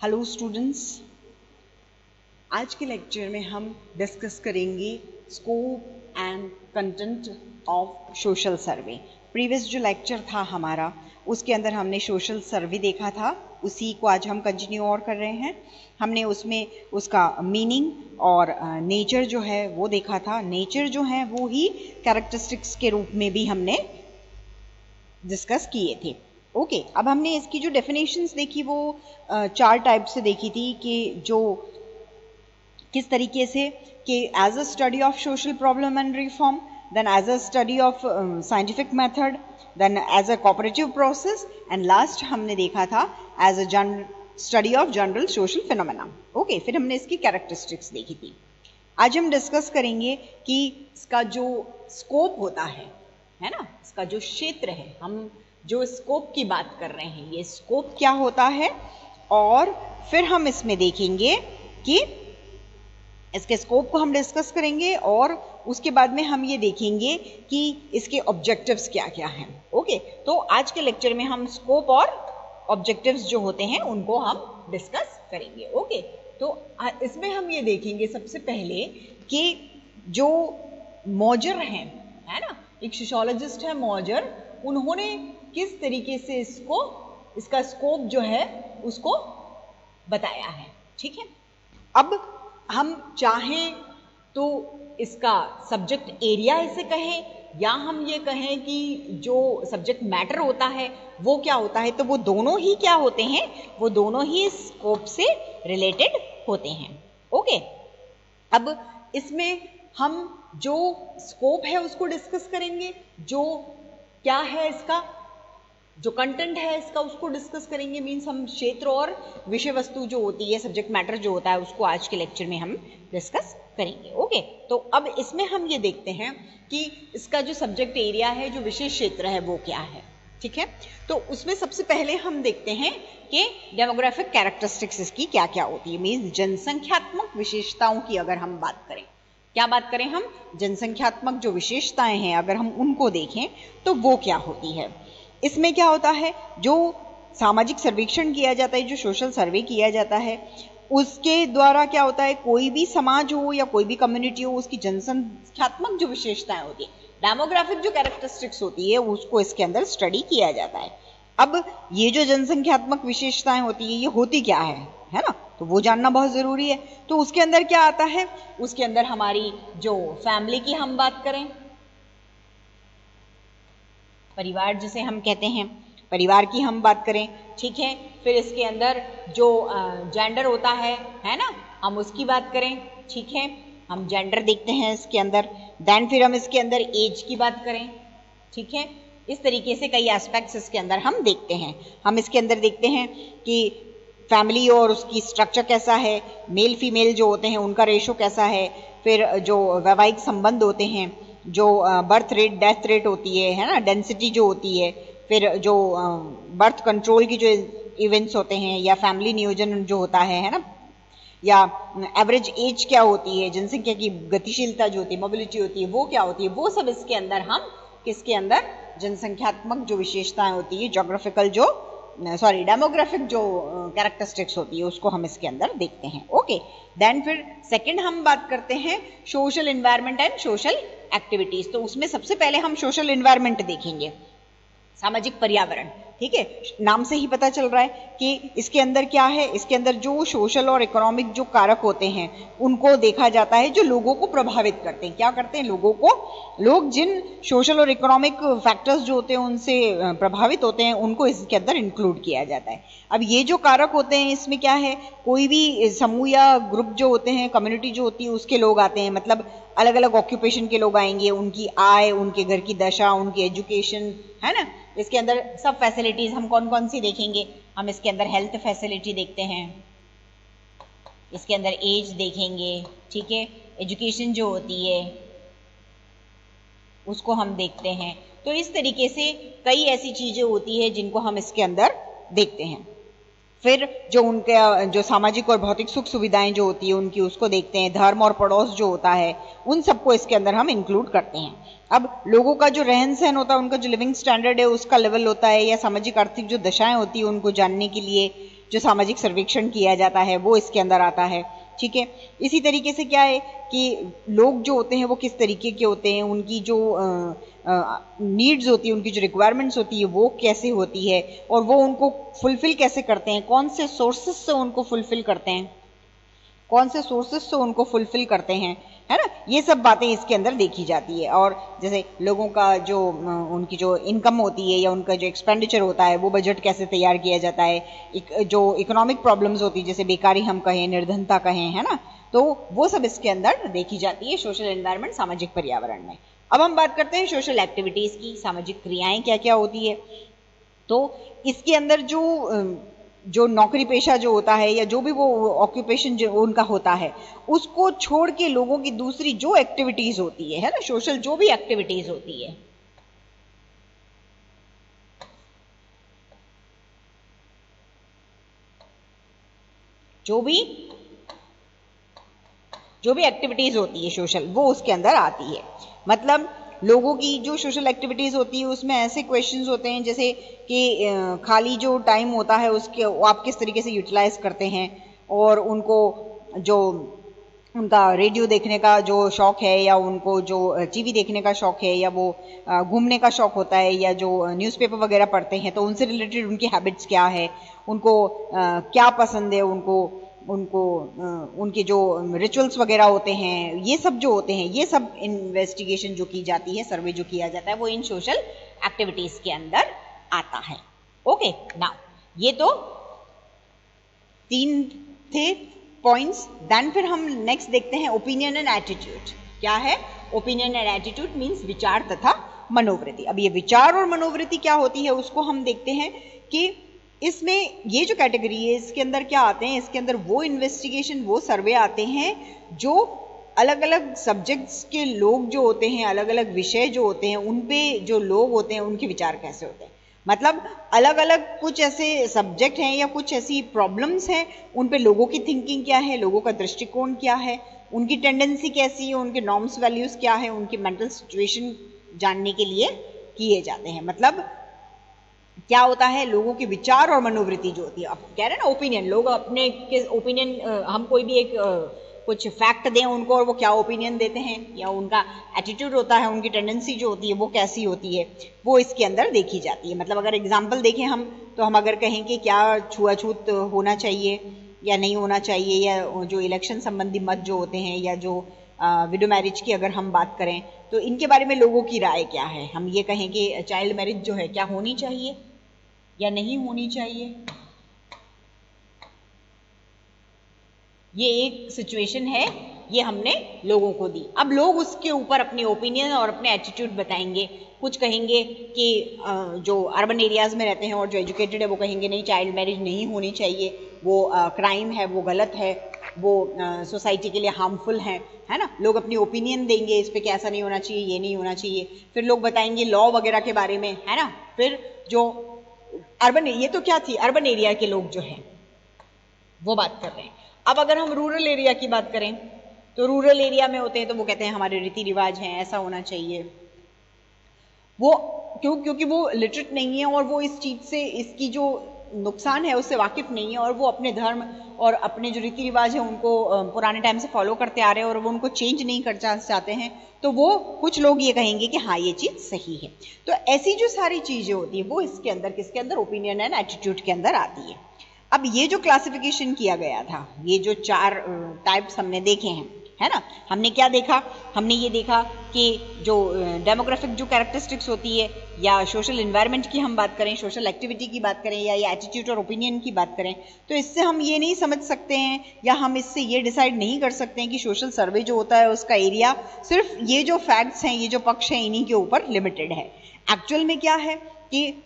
Hello students, आज के lecture में हम डिस्कस करेंगे scope and content of social survey. Previous जो लेक्चर था हमारा उसके अंदर हमने सोशल सर्वे देखा था, उसी को आज हम कंटिन्यू और कर रहे हैं। हमने उसमें उसका मीनिंग और नेचर जो है वो देखा था। नेचर जो है वो ही कैरेक्टरिस्टिक्स के रूप में भी हमने डिस्कस किए थे। ओके, अब हमने इसकी जो डेफिनेशंस देखी वो चार टाइप से देखी थी कि जो किस तरीके से कि as a study of social problem and reform, then as a study of scientific method, then as a cooperative process and last हमने देखा था as a study of general social phenomena. Okay, फिर हमने इसकी कैरेक्टरिस्टिक्स देखी थी। आज हम डिस्कस करेंगे कि इसका जो स्कोप होता है ना, इसका जो क्षेत्र है, हम जो स्कोप की बात कर रहे हैं, ये स्कोप क्या होता है, और फिर हम इसमें देखेंगे कि इसके स्कोप को हम डिस्कस करेंगे और उसके बाद में हम ये देखेंगे कि इसके ऑब्जेक्टिव्स क्या क्या हैं। ओके, तो आज के लेक्चर में हम स्कोप और ऑब्जेक्टिव्स जो होते हैं उनको हम डिस्कस करेंगे। ओके, तो इसमें हम ये देखेंगे सबसे पहले कि जो मॉजर हैं, है ना, एक सोशियोलॉजिस्ट है मॉजर, उन्होंने किस तरीके से इसका स्कोप जो है उसको बताया है। ठीक है, अब हम चाहें तो इसका सब्जेक्ट एरिया इसे कहें या हम ये कहें कि जो सब्जेक्ट मैटर होता है वो क्या होता है, तो वो दोनों ही क्या होते हैं, वो दोनों ही स्कोप से रिलेटेड होते हैं। ओके, अब इसमें हम जो स्कोप है उसको डिस्कस करेंगे, जो क्या है इसका जो कंटेंट है इसका उसको डिस्कस करेंगे। मीन्स हम क्षेत्र और विषय वस्तु जो होती है, सब्जेक्ट मैटर जो होता है, उसको आज के लेक्चर में हम डिस्कस करेंगे। ओके, तो अब इसमें हम ये देखते हैं कि इसका जो सब्जेक्ट एरिया है, जो विशेष क्षेत्र है वो क्या है। ठीक है, तो उसमें सबसे पहले हम देखते हैं कि डेमोग्राफिक कैरेक्टरिस्टिक्स इसकी क्या क्या होती है। मीन्स जनसंख्यात्मक विशेषताओं की अगर हम बात करें, क्या बात करें हम, जनसंख्यात्मक जो विशेषताएं हैं अगर हम उनको देखें तो वो क्या होती है। इसमें क्या होता है, जो सामाजिक सर्वेक्षण किया जाता है, जो सोशल सर्वे किया जाता है, उसके द्वारा क्या होता है, कोई भी समाज हो या कोई भी कम्युनिटी हो, उसकी जनसंख्यात्मक जो विशेषताएं होती है, डेमोग्राफिक जो कैरेक्टरिस्टिक्स होती है, उसको इसके अंदर स्टडी किया जाता है। अब ये जो जनसंख्यात्मक विशेषताएं होती है, ये होती क्या है ना, तो वो जानना बहुत जरूरी है। तो उसके अंदर क्या आता है, उसके अंदर हमारी जो फैमिली की हम बात करें, परिवार जिसे हम कहते हैं, परिवार की हम बात करें। ठीक है, फिर इसके अंदर जो जेंडर होता है ना, हम उसकी बात करें। ठीक है, हम जेंडर देखते हैं इसके अंदर। देन फिर हम इसके अंदर एज की बात करें। ठीक है, इस तरीके से कई एस्पेक्ट्स इसके अंदर हम देखते हैं। हम इसके अंदर देखते हैं कि फैमिली और उसकी स्ट्रक्चर कैसा है, मेल फीमेल जो होते हैं उनका रेशो कैसा है, फिर जो वैवाहिक संबंध होते हैं, जो बर्थ रेट डेथ रेट होती है ना, डेंसिटी जो होती है, फिर जो बर्थ कंट्रोल की जो इवेंट्स होते हैं, या फैमिली नियोजन जो होता है ना, या एवरेज एज क्या होती है, जनसंख्या की गतिशीलता जो होती है, मोबिलिटी होती है, वो क्या होती है, वो सब इसके अंदर हम किसके अंदर, जनसंख्यात्मक जो विशेषताएं होती है, जोग्राफिकल जो डेमोग्राफिक जो कैरेक्टरिस्टिक्स होती है, उसको हम इसके अंदर देखते हैं। ओके, देन फिर सेकंड हम बात करते हैं social environment and social activities. तो उसमें सबसे पहले हम सोशल एनवायरनमेंट देखेंगे, सामाजिक पर्यावरण। ठीक है, नाम से ही पता चल रहा है कि इसके अंदर क्या है, इसके अंदर जो सोशल और इकोनॉमिक जो कारक होते हैं उनको देखा जाता है, जो लोगों को प्रभावित करते हैं। क्या करते हैं, लोग जिन सोशल और इकोनॉमिक फैक्टर्स जो होते हैं उनसे प्रभावित होते हैं, उनको इसके अंदर इंक्लूड किया जाता है। अब ये जो कारक होते हैं, इसमें क्या है, कोई भी समूह या ग्रुप जो होते हैं, कम्युनिटी जो होती है, उसके लोग आते हैं, मतलब अलग अलग ऑक्यूपेशन के लोग आएंगे, उनकी आय, उनके घर की दशा, उनकी एजुकेशन, है ना, इसके अंदर सब फैसिलिटीज हम कौन कौन सी देखेंगे, हम इसके अंदर हेल्थ फैसिलिटी देखते हैं, इसके अंदर एज देखेंगे। ठीक है, एजुकेशन जो होती है उसको हम देखते हैं। तो इस तरीके से कई ऐसी चीजें होती है जिनको हम इसके अंदर देखते हैं। फिर जो उनके जो सामाजिक और भौतिक सुख सुविधाएं जो होती है उनकी, उसको देखते हैं। धर्म और पड़ोस जो होता है, उन सबको इसके अंदर हम इंक्लूड करते हैं। अब लोगों का जो रहन सहन होता है, उनका जो लिविंग स्टैंडर्ड है उसका लेवल होता है, या सामाजिक आर्थिक जो दशाएं होती है उनको जानने के लिए जो सामाजिक सर्वेक्षण किया जाता है वो इसके अंदर आता है। ठीक है, इसी तरीके से क्या है कि लोग जो होते हैं वो किस तरीके के होते हैं, उनकी जो नीड्स होती है, उनकी जो रिक्वायरमेंट्स होती है वो कैसे होती है, और वो उनको फुलफिल कैसे करते हैं, कौन से सोर्सेस से उनको फुलफिल करते हैं, कौन से सोर्सेस से उनको फुलफिल करते हैं, है ना। ये सब बातें इसके अंदर देखी जाती है। और जैसे लोगों का जो उनकी जो इनकम होती है या उनका जो एक्सपेंडिचर होता है वो बजट कैसे तैयार किया जाता है, जो इकोनॉमिक प्रॉब्लम्स होती है जैसे बेकारी हम कहें, निर्धनता कहें, है ना, तो वो सब इसके अंदर देखी जाती है सोशल एनवायरनमेंट, सामाजिक पर्यावरण में। अब हम बात करते हैं सोशल एक्टिविटीज की, सामाजिक क्रियाएं क्या क्या होती है। तो इसके अंदर जो नौकरी पेशा जो होता है या जो भी वो ऑक्यूपेशन जो उनका होता है उसको छोड़ के लोगों की दूसरी जो एक्टिविटीज होती है ना, सोशल जो भी एक्टिविटीज होती है, जो भी एक्टिविटीज होती है सोशल, वो उसके अंदर आती है। मतलब लोगों की जो सोशल एक्टिविटीज होती है उसमें ऐसे क्वेश्चंस होते हैं जैसे कि खाली जो टाइम होता है उसके आप किस तरीके से यूटिलाइज करते हैं, और उनको जो उनका रेडियो देखने का जो शौक है, या उनको जो टीवी देखने का शौक है, या वो घूमने का शौक होता है, या जो न्यूज़पेपर वगैरह पढ़ते हैं तो उनसे रिलेटेड उनकी हैबिट्स क्या है, उनको क्या पसंद है, उनके जो रिचुअल्स वगैरह होते हैं, ये सब जो होते हैं, ये सब इन्वेस्टिगेशन जो की जाती है, सर्वे जो किया जाता है, वो इन सोशल एक्टिविटीज के अंदर आता है। ओके, नाउ ये तो 3 थे पॉइंट्स। देन फिर हम नेक्स्ट देखते हैं ओपिनियन एंड एटीट्यूड। क्या है ओपिनियन एंड एटीट्यूड? मीन्स विचार तथा मनोवृत्ति। अब ये विचार और मनोवृत्ति क्या होती है उसको हम देखते हैं कि इसमें ये जो कैटेगरी है इसके अंदर क्या आते हैं, इसके अंदर वो इन्वेस्टिगेशन, वो सर्वे आते हैं जो अलग अलग सब्जेक्ट्स के लोग जो होते हैं, अलग अलग विषय जो होते हैं, उन पे जो लोग होते हैं उनके विचार कैसे होते हैं। मतलब अलग अलग कुछ ऐसे सब्जेक्ट हैं या कुछ ऐसी प्रॉब्लम्स हैं, उन पे लोगों की थिंकिंग क्या है, लोगों का दृष्टिकोण क्या है, उनकी टेंडेंसी कैसी है, उनके नॉर्म्स वैल्यूज क्या है, उनकी मेंटल सिचुएशन जानने के लिए किए जाते हैं। मतलब क्या होता है, लोगों के विचार और मनोवृत्ति जो होती है। अब कह रहे हैं ना ओपिनियन, लोग अपने ओपिनियन, हम कोई भी एक कुछ फैक्ट दें उनको और वो क्या ओपिनियन देते हैं, या उनका एटीट्यूड होता है, उनकी टेंडेंसी जो होती है वो कैसी होती है, वो इसके अंदर देखी जाती है। मतलब अगर एग्जाम्पल देखें हम, तो हम अगर कहें कि क्या छुआछूत होना चाहिए या नहीं होना चाहिए, या जो इलेक्शन संबंधी मत जो होते हैं, या जो विडो मैरिज की अगर हम बात करें तो इनके बारे में लोगों की राय क्या है। हम ये कहें कि चाइल्ड मैरिज जो है क्या होनी चाहिए या नहीं होनी चाहिए, ये एक सिचुएशन है, ये हमने लोगों को दी। अब लोग उसके ऊपर अपने ओपिनियन और अपने एटीट्यूड बताएंगे। कुछ कहेंगे कि जो अर्बन एरियाज में रहते हैं और जो एजुकेटेड है वो कहेंगे नहीं, चाइल्ड मैरिज नहीं होनी चाहिए, वो क्राइम है, वो गलत है, वो सोसाइटी के लिए हार्मफुल है ना। लोग अपनी ओपिनियन देंगे इस पे कि ऐसा नहीं होना चाहिए, ये नहीं होना चाहिए। फिर लोग बताएंगे लॉ वगैरह के बारे में, है ना। फिर जो अर्बन, ये तो क्या थी, अर्बन एरिया के लोग जो हैं वो बात कर रहे हैं। अब अगर हम रूरल एरिया की बात करें तो रूरल एरिया में होते हैं तो वो कहते हैं हमारे रीति रिवाज हैं, ऐसा होना चाहिए। वो क्योंकि वो लिटरेट नहीं है और वो इस चीज से, इसकी जो नुकसान है उससे वाकिफ नहीं है, और वो अपने धर्म और अपने जो रीति रिवाज है उनको पुराने टाइम से फॉलो करते आ रहे हैं और वो उनको चेंज नहीं करना चाहते हैं, तो वो कुछ लोग ये कहेंगे कि हाँ ये चीज सही है। तो ऐसी जो सारी चीजें होती है वो इसके अंदर, किसके अंदर, ओपिनियन एंड एटीट्यूड के अंदर आती है। अब ये जो क्लासिफिकेशन किया गया था, ये जो 4 टाइप्स हमने देखे हैं, है ना, हमने क्या देखा, हमने ये देखा कि जो डेमोग्राफिक जो कैरेक्टरिस्टिक्स होती है, या सोशल एनवायरनमेंट की हम बात करें, सोशल एक्टिविटी की बात करें, या एटीट्यूड और ओपिनियन की बात करें, तो इससे हम ये नहीं समझ सकते हैं या हम इससे ये डिसाइड नहीं कर सकते हैं कि सोशल सर्वे जो होता है उसका एरिया सिर्फ ये जो फैक्ट्स हैं, ये जो पक्ष हैं, इन्हीं के ऊपर लिमिटेड है। एक्चुअल में क्या है कि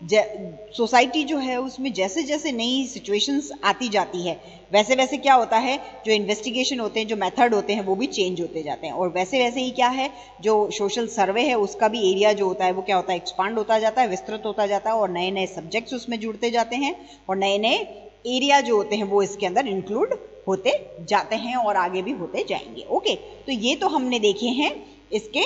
सोसाइटी जो है उसमें जैसे जैसे नई सिचुएशंस आती जाती है, वैसे वैसे क्या होता है, जो इन्वेस्टिगेशन होते हैं, जो मेथड होते हैं, वो भी चेंज होते जाते हैं। और वैसे वैसे ही क्या है, जो सोशल सर्वे है उसका भी एरिया जो होता है वो क्या होता है, एक्सपांड होता जाता है, विस्तृत होता जाता है, और नए नए सब्जेक्ट्स उसमें जुड़ते जाते हैं, और नए नए एरिया जो होते हैं वो इसके अंदर इंक्लूड होते जाते हैं और आगे भी होते जाएंगे। ओके, तो ये तो हमने देखे हैं इसके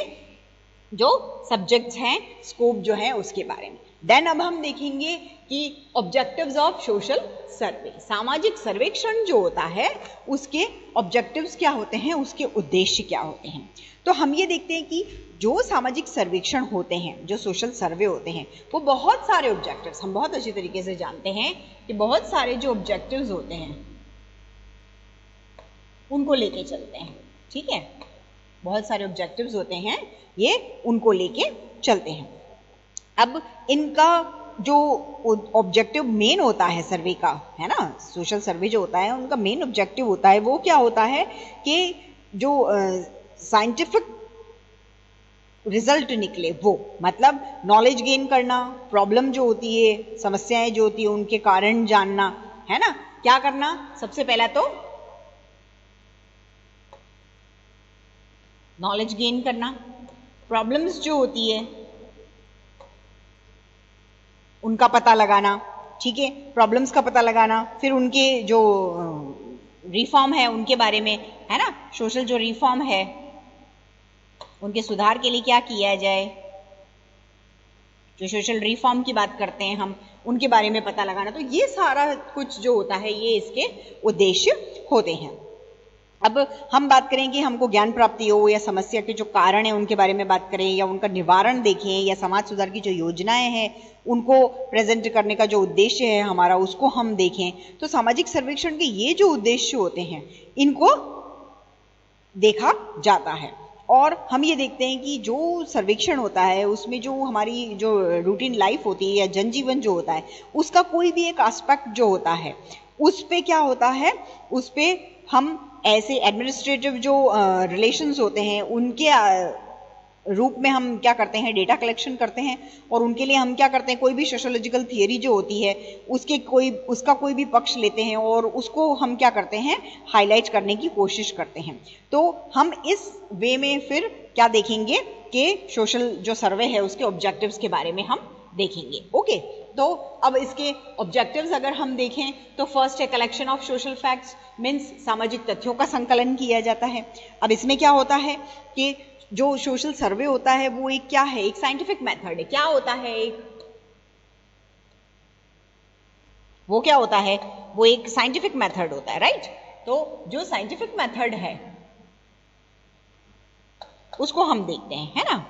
जो सब्जेक्ट्स हैं, स्कोप जो है उसके बारे में। देन अब हम देखेंगे कि ऑब्जेक्टिव्स ऑफ सोशल सर्वे, सामाजिक सर्वेक्षण जो होता है उसके ऑब्जेक्टिव्स क्या होते हैं, उसके उद्देश्य क्या होते हैं। तो हम ये देखते हैं कि जो सामाजिक सर्वेक्षण होते हैं, जो सोशल सर्वे होते हैं, वो बहुत सारे ऑब्जेक्टिव्स, हम बहुत अच्छी तरीके से जानते हैं कि बहुत सारे जो ऑब्जेक्टिव्स होते हैं उनको लेके चलते हैं। ठीक है, बहुत सारे ऑब्जेक्टिव्स होते हैं, ये उनको लेके चलते हैं। अब इनका जो ऑब्जेक्टिव मेन होता है सर्वे का, है ना, सोशल सर्वे जो होता है उनका मेन ऑब्जेक्टिव होता है वो क्या होता है कि जो साइंटिफिक रिजल्ट निकले, वो मतलब नॉलेज गेन करना, प्रॉब्लम जो होती है, समस्याएं जो होती है उनके कारण जानना, है ना, क्या करना, सबसे पहला तो नॉलेज गेन करना, प्रॉब्लम्स जो होती है उनका पता लगाना। ठीक है, प्रॉब्लम्स का पता लगाना, फिर उनके जो रिफॉर्म है उनके बारे में, है ना, सोशल जो रिफॉर्म है उनके सुधार के लिए क्या किया जाए, जो सोशल रिफॉर्म की बात करते हैं हम, उनके बारे में पता लगाना। तो ये सारा कुछ जो होता है ये इसके उद्देश्य होते हैं। अब हम बात करें कि हमको ज्ञान प्राप्ति हो या समस्या के जो कारण है उनके बारे में बात करें, या उनका निवारण देखें, या समाज सुधार की जो योजनाएं हैं उनको प्रेजेंट करने का जो उद्देश्य है हमारा उसको हम देखें, तो सामाजिक सर्वेक्षण के ये जो उद्देश्य होते हैं इनको देखा जाता है। और हम ये देखते हैं कि जो सर्वेक्षण होता है उसमें जो हमारी जो रूटीन लाइफ होती है या जनजीवन जो होता है उसका कोई भी एक एस्पेक्ट जो होता है उस पे क्या होता है, उस पे हम ऐसे एडमिनिस्ट्रेटिव जो रिलेशंस होते हैं उनके रूप में हम क्या करते हैं, डेटा कलेक्शन करते हैं, और उनके लिए हम क्या करते हैं, कोई भी सोशोलॉजिकल थियरी जो होती है उसका कोई भी पक्ष लेते हैं और उसको हम क्या करते हैं, हाईलाइट करने की कोशिश करते हैं। तो हम इस वे में फिर क्या देखेंगे कि सोशल जो सर्वे है उसके ऑब्जेक्टिव्स के बारे में हम देखेंगे। ओके, तो अब इसके ऑब्जेक्टिव्स अगर हम देखें तो फर्स्ट है collection of social facts, means सामाजिक तथ्यों का संकलन किया जाता है। अब इसमें क्या होता है कि जो सोशल सर्वे होता है वो एक क्या है, एक साइंटिफिक मेथड है। क्या होता है वो क्या होता है, वो एक साइंटिफिक मेथड होता है, राइट। तो जो साइंटिफिक मेथड है उसको हम देखते हैं, है ना।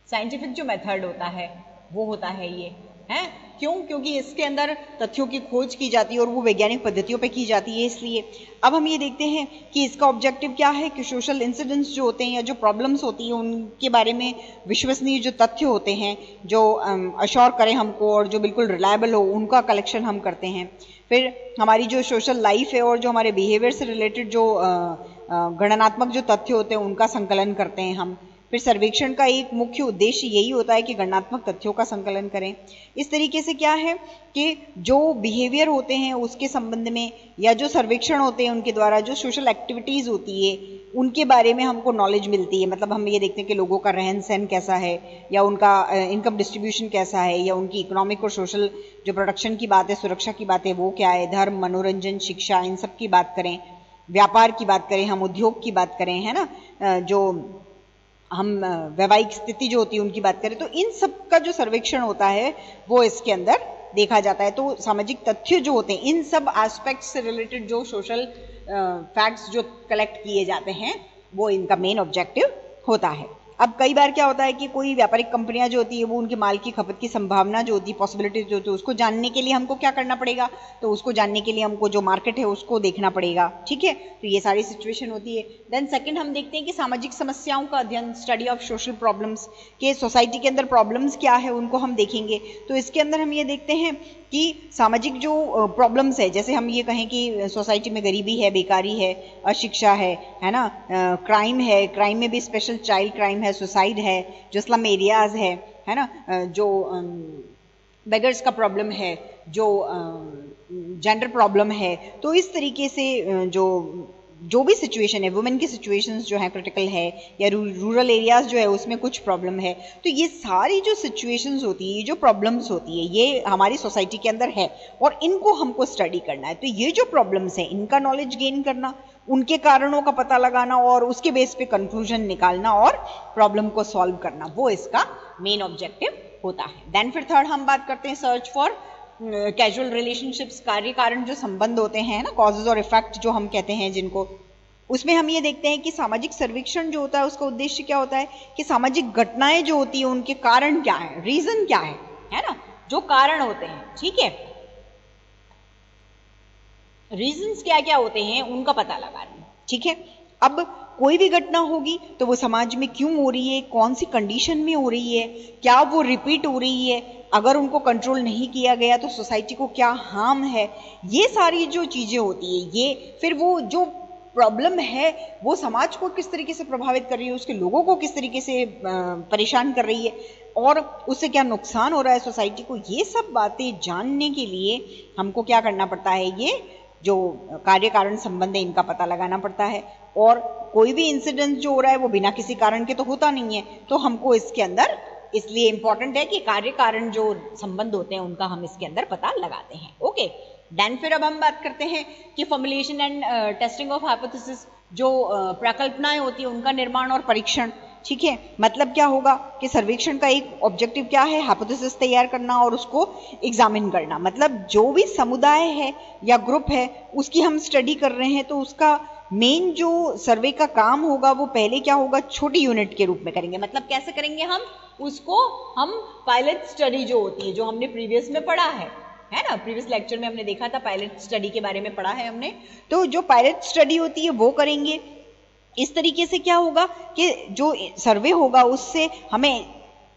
साइंटिफिक जो मेथड होता है वो होता है ये, है क्यों, क्योंकि इसके अंदर तथ्यों की खोज की जाती है और वो वैज्ञानिक पद्धतियों पे की जाती है, इसलिए। अब हम ये देखते हैं कि इसका ऑब्जेक्टिव क्या है कि सोशल इंसिडेंट्स जो होते हैं या जो प्रॉब्लम्स होती हैं उनके बारे में विश्वसनीय जो तथ्य होते हैं, जो अश्योर करें हमको और जो बिल्कुल रिलायबल हो, उनका कलेक्शन हम करते हैं। फिर हमारी जो सोशल लाइफ है और जो हमारे बिहेवियर से रिलेटेड जो गणनात्मक जो तथ्य होते हैं उनका संकलन करते हैं हम। फिर सर्वेक्षण का एक मुख्य उद्देश्य यही होता है कि गणनात्मक तथ्यों का संकलन करें। इस तरीके से क्या है कि जो बिहेवियर होते हैं उसके संबंध में, या जो सर्वेक्षण होते हैं उनके द्वारा जो सोशल एक्टिविटीज होती है उनके बारे में हमको नॉलेज मिलती है। मतलब हम ये देखते हैं कि लोगों का रहन सहन कैसा है, या उनका इनकम डिस्ट्रीब्यूशन कैसा है, या उनकी इकोनॉमिक और सोशल जो प्रोडक्शन की बात है, सुरक्षा की बात है, वो क्या है, धर्म, मनोरंजन, शिक्षा, इन सब की बात करें, व्यापार की बात करें, हम उद्योग की बात करें, है ना, जो हम वैवाहिक स्थिति जो होती है उनकी बात करें, तो इन सब का जो सर्वेक्षण होता है वो इसके अंदर देखा जाता है। तो सामाजिक तथ्य जो होते हैं इन सब एस्पेक्ट्स से रिलेटेड जो सोशल फैक्ट्स जो कलेक्ट किए जाते हैं वो इनका मेन ऑब्जेक्टिव होता है। अब कई बार क्या होता है कि कोई व्यापारिक कंपनियां जो होती है वो उनके माल की खपत की संभावना जो होती है, पॉसिबिलिटीज जो होती है, उसको जानने के लिए हमको क्या करना पड़ेगा, तो उसको जानने के लिए हमको जो मार्केट है उसको देखना पड़ेगा। ठीक है, तो ये सारी सिचुएशन होती है। देन सेकंड हम देखते हैं कि सामाजिक समस्याओं का अध्ययन, स्टडी ऑफ सोशल प्रॉब्लम्स, के सोसाइटी के अंदर प्रॉब्लम्स क्या है उनको हम देखेंगे। तो इसके अंदर हम ये देखते हैं कि सामाजिक जो प्रॉब्लम्स है, जैसे हम ये कहें कि सोसाइटी में गरीबी है, बेकारी है, अशिक्षा है ना, क्राइम है, क्राइम में भी स्पेशल चाइल्ड क्राइम है, सुसाइड है, जो स्लम एरियाज है ना, जो बेगर्स का प्रॉब्लम है, जो जेंडर प्रॉब्लम है। तो इस तरीके से जो भी सिचुएशन है, वुमेन की सिचुएशंस जो है क्रिटिकल है, या रूरल एरियाज जो है उसमें कुछ प्रॉब्लम है, तो ये सारी जो सिचुएशंस होती है, जो प्रॉब्लम्स होती है, ये हमारी सोसाइटी के अंदर है और इनको हमको स्टडी करना है। तो ये जो प्रॉब्लम्स है इनका नॉलेज गेन करना, उनके कारणों का पता लगाना और उसके बेस पे कंक्लूजन निकालना और प्रॉब्लम को सॉल्व करना, वो इसका मेन ऑब्जेक्टिव होता है। देन फिर थर्ड हम बात करते हैं सर्च फॉर कैजुअल रिलेशनशिप्स, कार्य कारण जो संबंध होते हैं ना, कॉजेज और इफेक्ट जो हम कहते हैं जिनको, उसमें हम ये देखते हैं कि सामाजिक सर्वेक्षण जो होता है उसका उद्देश्य क्या होता है कि सामाजिक घटनाएं जो होती है उनके कारण क्या है, रीजन क्या है ना, जो कारण होते हैं, ठीक है, रीजंस क्या क्या होते हैं उनका पता लगाना, ठीक है। अब कोई भी घटना होगी तो वो समाज में क्यों हो रही है, कौन सी कंडीशन में हो रही है, क्या वो रिपीट हो रही है, अगर उनको कंट्रोल नहीं किया गया तो सोसाइटी को क्या हार्म है, ये सारी जो चीजें होती है, ये फिर वो जो प्रॉब्लम है वो समाज को किस तरीके से प्रभावित कर रही है, उसके लोगों को किस तरीके से परेशान कर रही है और उससे क्या नुकसान हो रहा है सोसाइटी को, ये सब बातें जानने के लिए हमको क्या करना पड़ता है, ये जो कार्य कारण संबंध है इनका पता लगाना पड़ता है। और कोई भी इंसिडेंट जो हो रहा है वो बिना किसी कारण के तो होता नहीं है, तो हमको इसके अंदर इसलिए इंपॉर्टेंट है कि कार्य कारण जो संबंध होते हैं उनका हम इसके अंदर पता लगाते हैं। ओके, देन फिर अब हम बात करते हैं कि formulation and testing of hypothesis, जो प्रकल्पनाएं होती है उनका निर्माण और परीक्षण, ठीक है। मतलब क्या होगा कि सर्वेक्षण का एक ऑब्जेक्टिव क्या है, हाइपोथेसिस तैयार करना और उसको एग्जामिन करना। मतलब जो भी समुदाय है या ग्रुप है उसकी हम स्टडी कर रहे हैं तो उसका मेन जो सर्वे का काम होगा वो पहले क्या होगा, छोटी यूनिट के रूप में करेंगे। मतलब कैसे करेंगे हम उसको, हम पायलट स्टडी जो होती है, जो हमने प्रीवियस में पढ़ा है ना, प्रीवियस लेक्चर में हमने देखा था, पायलट स्टडी के बारे में पढ़ा है हमने, तो जो पायलट स्टडी होती है वो करेंगे। इस तरीके से क्या होगा कि जो सर्वे होगा उससे हमें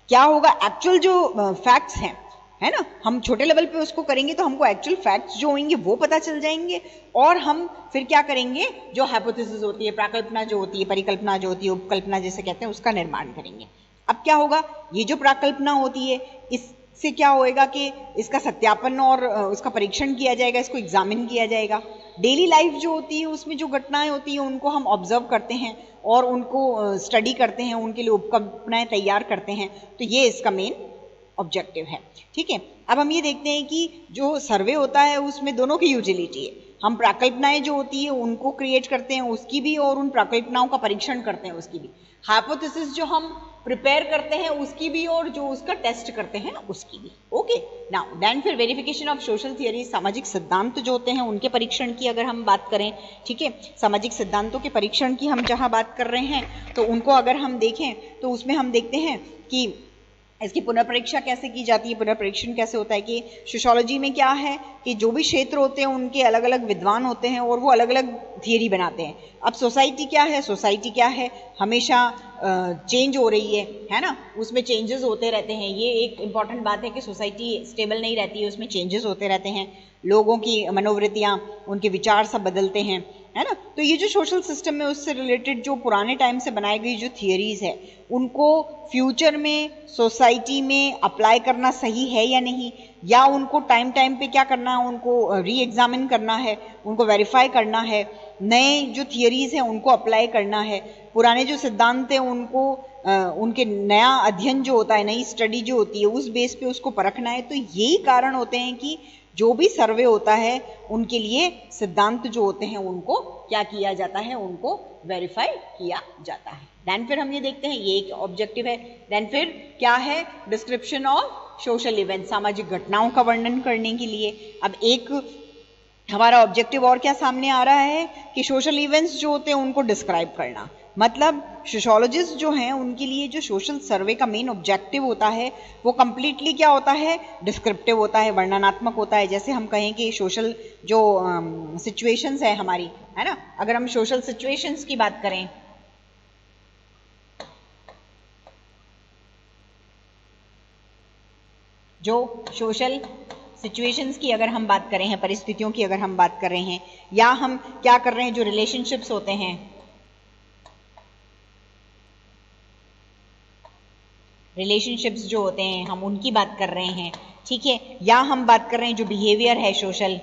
क्या होगा, एक्चुअल जो फैक्ट्स हैं, है ना, हम छोटे लेवल पे उसको करेंगे तो हमको एक्चुअल फैक्ट्स जो होंगे वो पता चल जाएंगे और हम फिर क्या करेंगे, जो हाइपोथेसिस होती है, प्राकल्पना जो होती है, परिकल्पना जो होती है, उपकल्पना जैसे कहते हैं, उसका निर्माण करेंगे। अब क्या होगा, ये जो प्राकल्पना होती है इससे क्या होएगा कि इसका सत्यापन और उसका परीक्षण किया जाएगा, इसको एग्जामिन किया जाएगा। डेली लाइफ जो होती है उसमें जो घटनाएं होती है उनको हम ऑब्जर्व करते हैं और उनको स्टडी करते हैं, उनके लिए उपकल्पनाएं तैयार करते हैं, तो ये इसका मेन ऑब्जेक्टिव है, ठीक है। अब हम ये देखते हैं कि जो सर्वे होता है उसमें दोनों की यूटिलिटी है, हम प्राकल्पनाएं जो होती है उनको क्रिएट करते हैं उसकी भी, और उन प्राकल्पनाओं का परीक्षण करते हैं उसकी भी, हाइपोथेसिस जो हम प्रिपेयर करते हैं उसकी भी, और जो उसका टेस्ट करते हैं उसकी भी। ओके, नाउ देन फिर वेरिफिकेशन ऑफ सोशल थियरी, सामाजिक सिद्धांत जो होते हैं उनके परीक्षण की अगर हम बात करें, ठीक है, सामाजिक सिद्धांतों के परीक्षण की हम जहां बात कर रहे हैं तो उनको अगर हम देखें तो उसमें हम देखते हैं कि इसकी पुनर्परीक्षा कैसे की जाती है, पुनर्परीक्षण कैसे होता है कि सोशियोलॉजी में क्या है कि जो भी क्षेत्र होते हैं उनके अलग अलग विद्वान होते हैं और वो अलग अलग थियरी बनाते हैं। अब सोसाइटी क्या है, सोसाइटी क्या है, हमेशा चेंज हो रही है ना, उसमें चेंजेस होते रहते हैं। ये एक इंपॉर्टेंट बात है कि सोसाइटी स्टेबल नहीं रहती है, उसमें चेंजेस होते रहते हैं, लोगों की मनोवृत्तियां, उनके विचार सब बदलते हैं, है ना। तो ये जो सोशल सिस्टम है उससे रिलेटेड जो पुराने टाइम से बनाई गई जो थियरीज है उनको फ्यूचर में सोसाइटी में अप्लाई करना सही है या नहीं, या उनको टाइम टाइम पे क्या करना है, उनको री एग्जामिन करना है, उनको वेरीफाई करना है, नए जो थियरीज हैं उनको अप्लाई करना है, पुराने जो सिद्धांत हैं उनको उनके नया अध्ययन जो होता है, नई स्टडी जो होती है उस बेस पे उसको परखना है। तो यही कारण होते हैं कि जो भी सर्वे होता है उनके लिए सिद्धांत जो होते हैं उनको क्या किया जाता है, उनको वेरीफाई किया जाता है। देन फिर हम ये देखते हैं, ये एक ऑब्जेक्टिव है। देन फिर क्या है, डिस्क्रिप्शन ऑफ सोशल इवेंट, सामाजिक घटनाओं का वर्णन करने के लिए। अब एक हमारा ऑब्जेक्टिव और क्या सामने आ रहा है कि सोशल इवेंट्स जो होते हैं उनको डिस्क्राइब करना। मतलब सोशियोलॉजिस्ट जो हैं उनके लिए जो सोशल सर्वे का मेन ऑब्जेक्टिव होता है वो कंप्लीटली क्या होता है, डिस्क्रिप्टिव होता है, वर्णनात्मक होता है। जैसे हम कहें कि सोशल जो सिचुएशंस है हमारी, है ना, अगर हम सोशल सिचुएशंस की बात करें, जो सोशल सिचुएशंस की अगर हम बात करें हैं, परिस्थितियों की अगर हम बात कर रहे हैं, या हम क्या कर रहे हैं, जो रिलेशनशिप्स होते हैं, रिलेशनशिप्स जो होते हैं हम उनकी बात कर रहे हैं, ठीक है, या हम बात कर रहे हैं जो बिहेवियर है सोशल,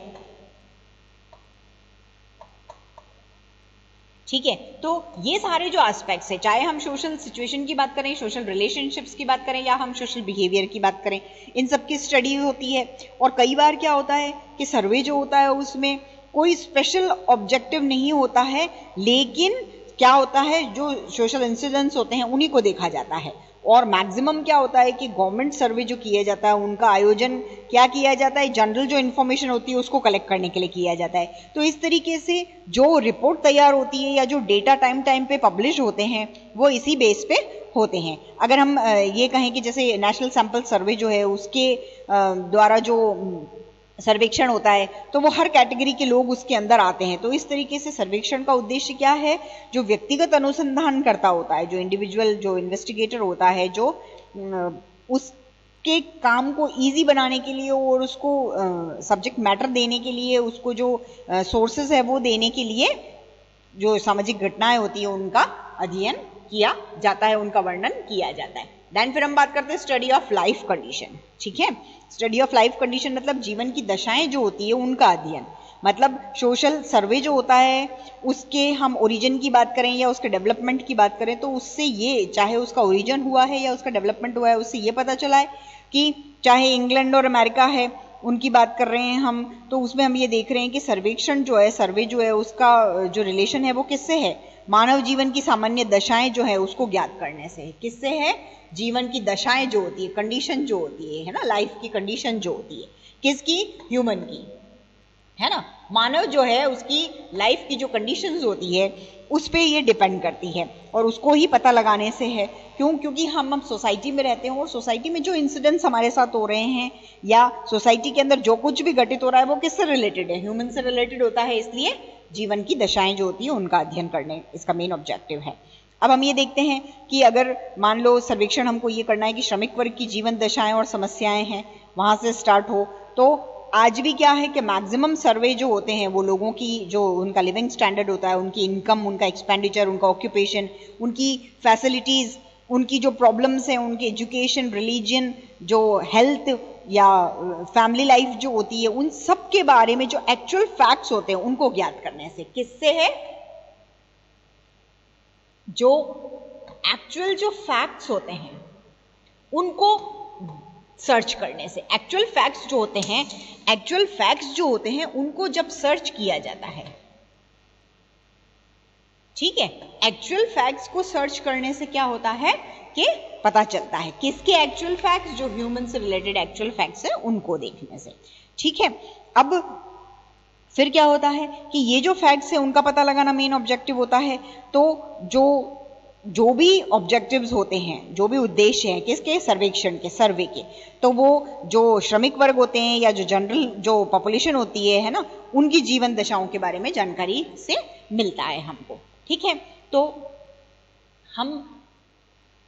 ठीक है। तो ये सारे जो एस्पेक्ट्स है, चाहे हम सोशल सिचुएशन की बात करें, सोशल रिलेशनशिप्स की बात करें, या हम सोशल बिहेवियर की बात करें, इन सब की स्टडी होती है। और कई बार क्या होता है कि सर्वे जो होता है उसमें कोई स्पेशल ऑब्जेक्टिव नहीं होता है, लेकिन क्या होता है जो सोशल इंसिडेंट्स होते हैं उन्हीं को देखा जाता है। और मैक्सिमम क्या होता है कि गवर्नमेंट सर्वे जो किया जाता है उनका आयोजन क्या किया जाता है, जनरल जो इन्फॉर्मेशन होती है उसको कलेक्ट करने के लिए किया जाता है। तो इस तरीके से जो रिपोर्ट तैयार होती है या जो डेटा टाइम टाइम पे पब्लिश होते हैं वो इसी बेस पे होते हैं। अगर हम ये कहें कि जैसे नेशनल सैंपल सर्वे जो है उसके द्वारा जो सर्वेक्षण होता है तो वो हर कैटेगरी के लोग उसके अंदर आते हैं। तो इस तरीके से सर्वेक्षण का उद्देश्य क्या है, जो व्यक्तिगत अनुसंधान करता होता है, जो इंडिविजुअल जो इन्वेस्टिगेटर होता है, जो उसके काम को इजी बनाने के लिए और उसको सब्जेक्ट मैटर देने के लिए, उसको जो सोर्सेज है वो देने के लिए जो सामाजिक घटनाएं होती है उनका अध्ययन किया जाता है, उनका वर्णन किया जाता है। देन फिर हम बात करते हैं स्टडी ऑफ लाइफ कंडीशन। ठीक है, स्टडी ऑफ लाइफ कंडीशन मतलब जीवन की दशाएं जो होती है उनका अध्ययन। मतलब सोशल सर्वे जो होता है उसके हम ओरिजिन की बात करें या उसके डेवलपमेंट की बात करें तो उससे ये, चाहे उसका ओरिजिन हुआ है या उसका डेवलपमेंट हुआ है, उससे ये पता चला है कि चाहे इंग्लैंड और अमेरिका है उनकी बात कर रहे हैं हम, तो उसमें हम ये देख रहे हैं कि सर्वेक्षण जो है, सर्वे जो है उसका जो रिलेशन है वो किससे है, मानव जीवन की सामान्य दशाएं जो है उसको ज्ञात करने से। किससे है, जीवन की दशाएं जो होती है, कंडीशन जो होती है ना, लाइफ की कंडीशन जो होती है, किसकी, ह्यूमन की, है ना, मानव जो है उसकी लाइफ की जो कंडीशंस होती है उस पे ये डिपेंड करती है और उसको ही पता लगाने से है। क्यों, क्योंकि हम सोसाइटी में रहते हैं और सोसाइटी में जो इंसिडेंट्स हमारे साथ हो रहे हैं या सोसाइटी के अंदर जो कुछ भी घटित हो रहा है वो किससे रिलेटेड है, ह्यूमन से रिलेटेड होता है। इसलिए जीवन की दशाएं जो होती है उनका अध्ययन करने इसका मेन ऑब्जेक्टिव है। अब हम ये देखते हैं कि अगर मान लो सर्वेक्षण हमको ये करना है कि श्रमिक वर्ग की जीवन दशाएं और समस्याएं हैं, वहां से स्टार्ट हो, तो आज भी क्या है कि मैक्सिमम सर्वे जो होते हैं वो लोगों की जो उनका लिविंग स्टैंडर्ड होता है, उनकी इनकम, उनका एक्सपेंडिचर, उनका ऑक्यूपेशन, उनकी फैसिलिटीज, उनकी जो प्रॉब्लम्स हैं, उनकी एजुकेशन, रिलीजन, जो हेल्थ या फैमिली लाइफ जो होती है, उन सब के बारे में जो एक्चुअल फैक्ट्स होते हैं उनको ज्ञात करने से। किससे है, जो एक्चुअल जो फैक्ट्स होते हैं उनको सर्च करने से। एक्चुअल फैक्ट्स जो होते हैं, एक्चुअल फैक्ट्स जो होते हैं उनको जब सर्च किया जाता है, ठीक है, एक्चुअल फैक्ट्स को सर्च करने से क्या होता है कि पता चलता है किसके एक्चुअल फैक्ट्स, जो ह्यूमन से रिलेटेड एक्चुअल फैक्ट्स है उनको देखने से। ठीक है, अब फिर क्या होता है कि ये जो फैक्ट्स है उनका पता लगाना मेन ऑब्जेक्टिव होता है। तो जो भी ऑब्जेक्टिव्स होते हैं, जो भी उद्देश्य हैं किसके, सर्वेक्षण के, सर्वे के, तो वो जो श्रमिक वर्ग होते हैं या जो जनरल जो पॉपुलेशन होती है ना, उनकी जीवन दशाओं के बारे में जानकारी से मिलता है हमको। ठीक है, तो हम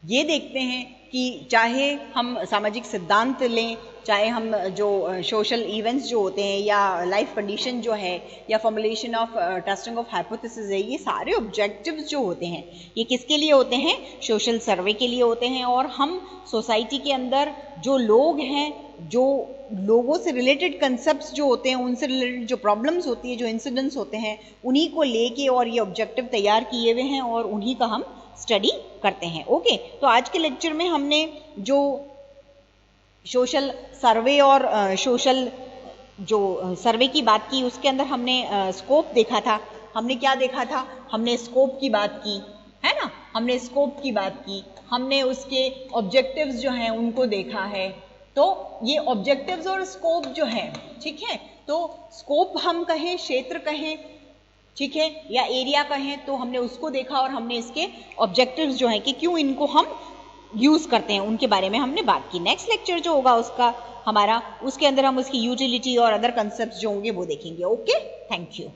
ये देखते हैं कि चाहे हम सामाजिक सिद्धांत लें, चाहे हम जो सोशल इवेंट्स जो होते हैं या लाइफ कंडीशन जो है या formulation of testing of hypothesis है, ये सारे ऑब्जेक्टिव्स जो होते हैं ये किसके लिए होते हैं, सोशल सर्वे के लिए होते हैं। और हम सोसाइटी के अंदर जो लोग हैं, जो लोगों से रिलेटेड कंसेप्ट्स जो होते हैं, उनसे रिलेटेड जो प्रॉब्लम्स होती है, जो इंसिडेंट्स होते हैं, उन्हीं को लेके और ये ऑब्जेक्टिव तैयार किए हुए हैं और उन्हीं का हम स्टडी करते हैं। ओके, तो आज के लेक्चर में हमने जो सोशल सर्वे और सोशल जो सर्वे की बात की, उसके अंदर हमने स्कोप देखा था। हमने क्या देखा था, हमने स्कोप की बात की, है ना, हमने स्कोप की बात की, हमने उसके ऑब्जेक्टिव्स जो हैं उनको देखा है। तो ये ऑब्जेक्टिव्स और स्कोप जो है, ठीक है, तो स्कोप हम कहें, क्षेत्र कहें, ठीक है, या एरिया कहें, तो हमने उसको देखा और हमने इसके ऑब्जेक्टिव्स जो हैं कि क्यों इनको हम यूज करते हैं उनके बारे में हमने बात की। नेक्स्ट लेक्चर जो होगा उसका हमारा, उसके अंदर हम उसकी यूटिलिटी और अदर कंसेप्ट्स जो होंगे वो देखेंगे। Okay, thank you.